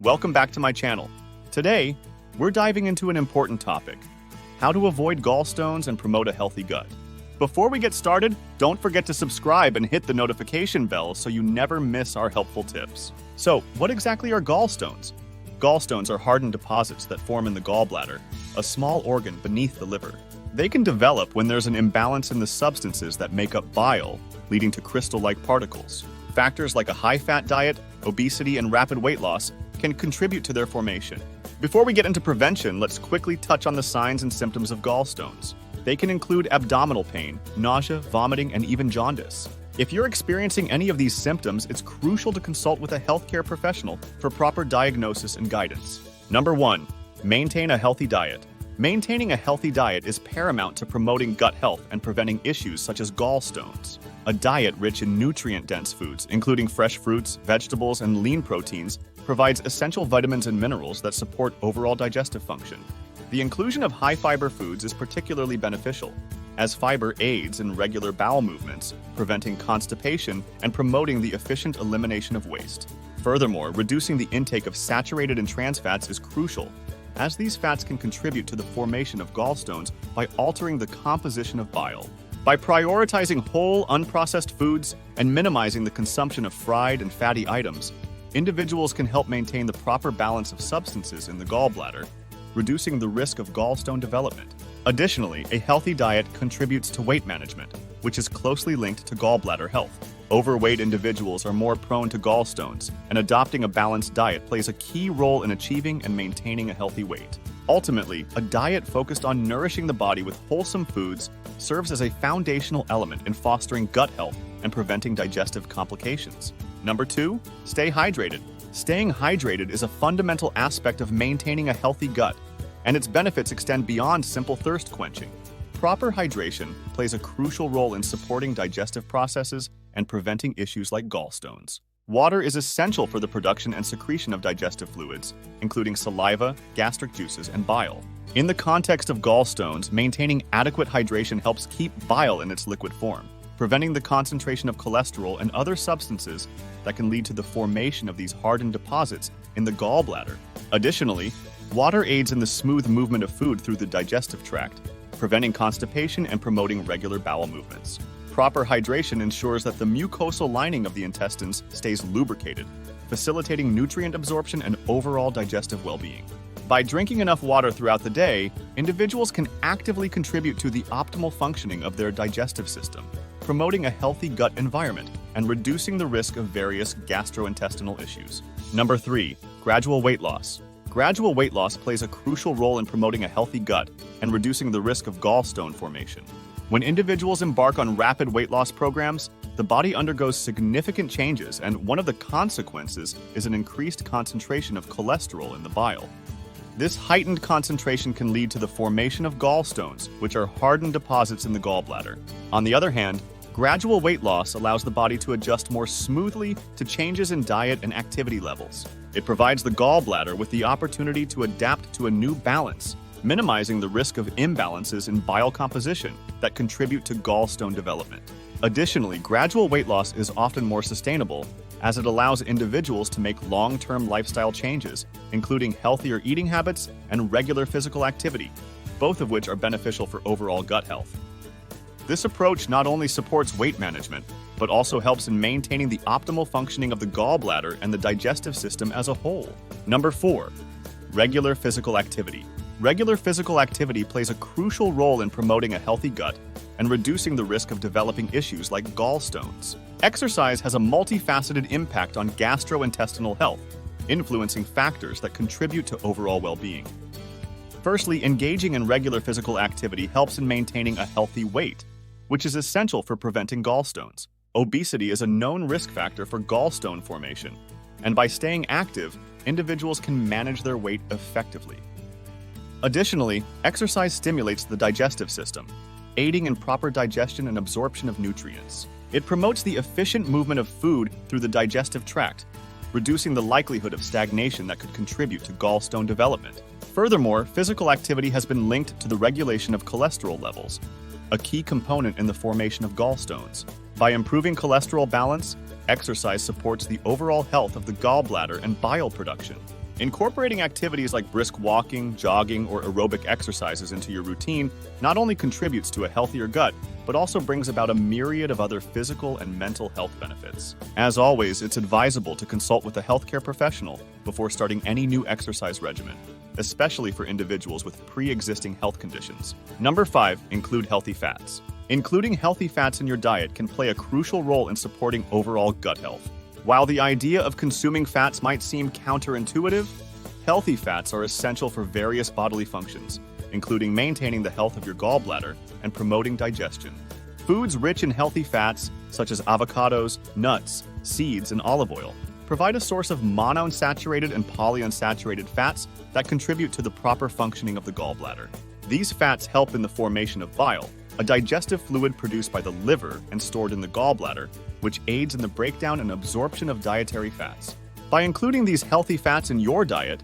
Welcome back to my channel. Today, we're diving into an important topic: how to avoid gallstones and promote a healthy gut. Before we get started, don't forget to subscribe and hit the notification bell so you never miss our helpful tips. So, what exactly are gallstones? Gallstones are hardened deposits that form in the gallbladder, a small organ beneath the liver. They can develop when there's an imbalance in the substances that make up bile, leading to crystal-like particles. Factors like a high-fat diet, obesity, and rapid weight loss can contribute to their formation. Before we get into prevention, let's quickly touch on the signs and symptoms of gallstones. They can include abdominal pain, nausea, vomiting, and even jaundice. If you're experiencing any of these symptoms, it's crucial to consult with a healthcare professional for proper diagnosis and guidance. Number 1. Maintain a healthy diet. Maintaining a healthy diet is paramount to promoting gut health and preventing issues such as gallstones. A diet rich in nutrient-dense foods, including fresh fruits, vegetables, and lean proteins, provides essential vitamins and minerals that support overall digestive function. The inclusion of high-fiber foods is particularly beneficial, as fiber aids in regular bowel movements, preventing constipation and promoting the efficient elimination of waste. Furthermore, reducing the intake of saturated and trans fats is crucial, as these fats can contribute to the formation of gallstones by altering the composition of bile. By prioritizing whole, unprocessed foods and minimizing the consumption of fried and fatty items, individuals can help maintain the proper balance of substances in the gallbladder, reducing the risk of gallstone development. Additionally, a healthy diet contributes to weight management, which is closely linked to gallbladder health. Overweight individuals are more prone to gallstones, and adopting a balanced diet plays a key role in achieving and maintaining a healthy weight. Ultimately, a diet focused on nourishing the body with wholesome foods serves as a foundational element in fostering gut health and preventing digestive complications. Number 2, stay hydrated. Staying hydrated is a fundamental aspect of maintaining a healthy gut, and its benefits extend beyond simple thirst quenching. Proper hydration plays a crucial role in supporting digestive processes and preventing issues like gallstones. Water is essential for the production and secretion of digestive fluids, including saliva, gastric juices, and bile. In the context of gallstones, maintaining adequate hydration helps keep bile in its liquid form, preventing the concentration of cholesterol and other substances that can lead to the formation of these hardened deposits in the gallbladder. Additionally, water aids in the smooth movement of food through the digestive tract, preventing constipation and promoting regular bowel movements. Proper hydration ensures that the mucosal lining of the intestines stays lubricated, facilitating nutrient absorption and overall digestive well-being. By drinking enough water throughout the day, individuals can actively contribute to the optimal functioning of their digestive system, promoting a healthy gut environment and reducing the risk of various gastrointestinal issues. Number 3, gradual weight loss. Gradual weight loss plays a crucial role in promoting a healthy gut and reducing the risk of gallstone formation. When individuals embark on rapid weight loss programs, the body undergoes significant changes, and one of the consequences is an increased concentration of cholesterol in the bile. This heightened concentration can lead to the formation of gallstones, which are hardened deposits in the gallbladder. On the other hand, gradual weight loss allows the body to adjust more smoothly to changes in diet and activity levels. It provides the gallbladder with the opportunity to adapt to a new balance, minimizing the risk of imbalances in bile composition that contribute to gallstone development. Additionally, gradual weight loss is often more sustainable, as it allows individuals to make long-term lifestyle changes, including healthier eating habits and regular physical activity, both of which are beneficial for overall gut health. This approach not only supports weight management, but also helps in maintaining the optimal functioning of the gallbladder and the digestive system as a whole. Number 4, regular physical activity. Regular physical activity plays a crucial role in promoting a healthy gut and reducing the risk of developing issues like gallstones. Exercise has a multifaceted impact on gastrointestinal health, influencing factors that contribute to overall well-being. Firstly, engaging in regular physical activity helps in maintaining a healthy weight, which is essential for preventing gallstones. Obesity is a known risk factor for gallstone formation, and by staying active, individuals can manage their weight effectively. Additionally, exercise stimulates the digestive system, aiding in proper digestion and absorption of nutrients. It promotes the efficient movement of food through the digestive tract, reducing the likelihood of stagnation that could contribute to gallstone development. Furthermore, physical activity has been linked to the regulation of cholesterol levels, a key component in the formation of gallstones. By improving cholesterol balance, exercise supports the overall health of the gallbladder and bile production. Incorporating activities like brisk walking, jogging, or aerobic exercises into your routine not only contributes to a healthier gut, but also brings about a myriad of other physical and mental health benefits. As always, it's advisable to consult with a healthcare professional before starting any new exercise regimen, especially for individuals with pre-existing health conditions. Number 5, include healthy fats. Including healthy fats in your diet can play a crucial role in supporting overall gut health. While the idea of consuming fats might seem counterintuitive, healthy fats are essential for various bodily functions, including maintaining the health of your gallbladder and promoting digestion. Foods rich in healthy fats, such as avocados, nuts, seeds, and olive oil, provide a source of monounsaturated and polyunsaturated fats that contribute to the proper functioning of the gallbladder. These fats help in the formation of bile, a digestive fluid produced by the liver and stored in the gallbladder, which aids in the breakdown and absorption of dietary fats. By including these healthy fats in your diet,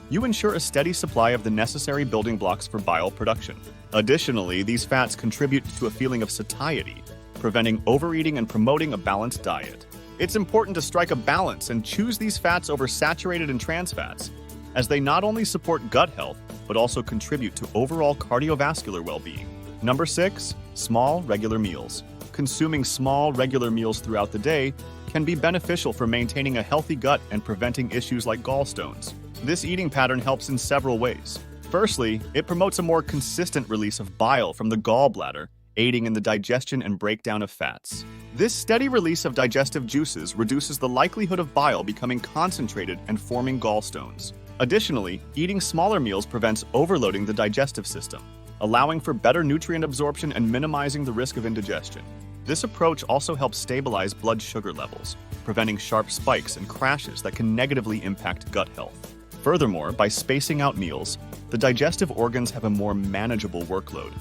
you ensure a steady supply of the necessary building blocks for bile production. Additionally, these fats contribute to a feeling of satiety, preventing overeating and promoting a balanced diet. It's important to strike a balance and choose these fats over saturated and trans fats, as they not only support gut health, but also contribute to overall cardiovascular well-being. Number 6, small, regular meals. Consuming small, regular meals throughout the day can be beneficial for maintaining a healthy gut and preventing issues like gallstones. This eating pattern helps in several ways. Firstly, it promotes a more consistent release of bile from the gallbladder, aiding in the digestion and breakdown of fats. This steady release of digestive juices reduces the likelihood of bile becoming concentrated and forming gallstones. Additionally, eating smaller meals prevents overloading the digestive system, allowing for better nutrient absorption and minimizing the risk of indigestion. This approach also helps stabilize blood sugar levels, preventing sharp spikes and crashes that can negatively impact gut health. Furthermore, by spacing out meals, the digestive organs have a more manageable workload,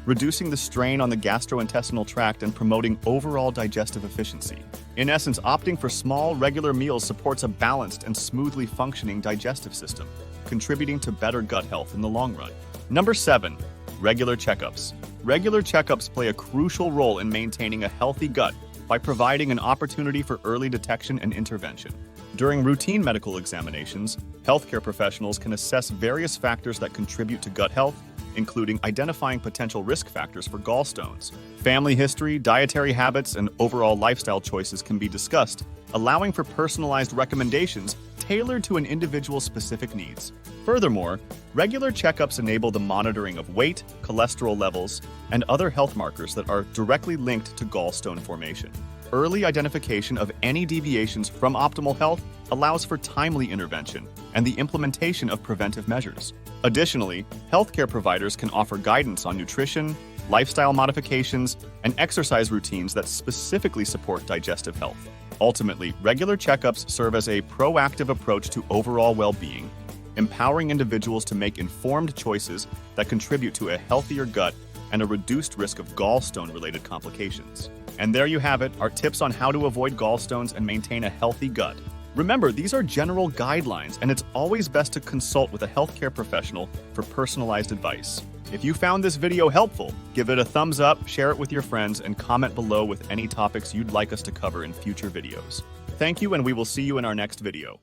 reducing the strain on the gastrointestinal tract and promoting overall digestive efficiency. In essence, opting for small, regular meals supports a balanced and smoothly functioning digestive system, contributing to better gut health in the long run. Number 7, regular checkups. Regular checkups play a crucial role in maintaining a healthy gut by providing an opportunity for early detection and intervention. During routine medical examinations, healthcare professionals can assess various factors that contribute to gut health, including identifying potential risk factors for gallstones. Family history, dietary habits, and overall lifestyle choices can be discussed, allowing for personalized recommendations tailored to an individual's specific needs. Furthermore, regular checkups enable the monitoring of weight, cholesterol levels, and other health markers that are directly linked to gallstone formation. Early identification of any deviations from optimal health allows for timely intervention and the implementation of preventive measures. Additionally, healthcare providers can offer guidance on nutrition, lifestyle modifications, and exercise routines that specifically support digestive health. Ultimately, regular checkups serve as a proactive approach to overall well-being, empowering individuals to make informed choices that contribute to a healthier gut and a reduced risk of gallstone-related complications. And there you have it, our tips on how to avoid gallstones and maintain a healthy gut. Remember, these are general guidelines, and it's always best to consult with a healthcare professional for personalized advice. If you found this video helpful, give it a thumbs up, share it with your friends, and comment below with any topics you'd like us to cover in future videos. Thank you, and we will see you in our next video.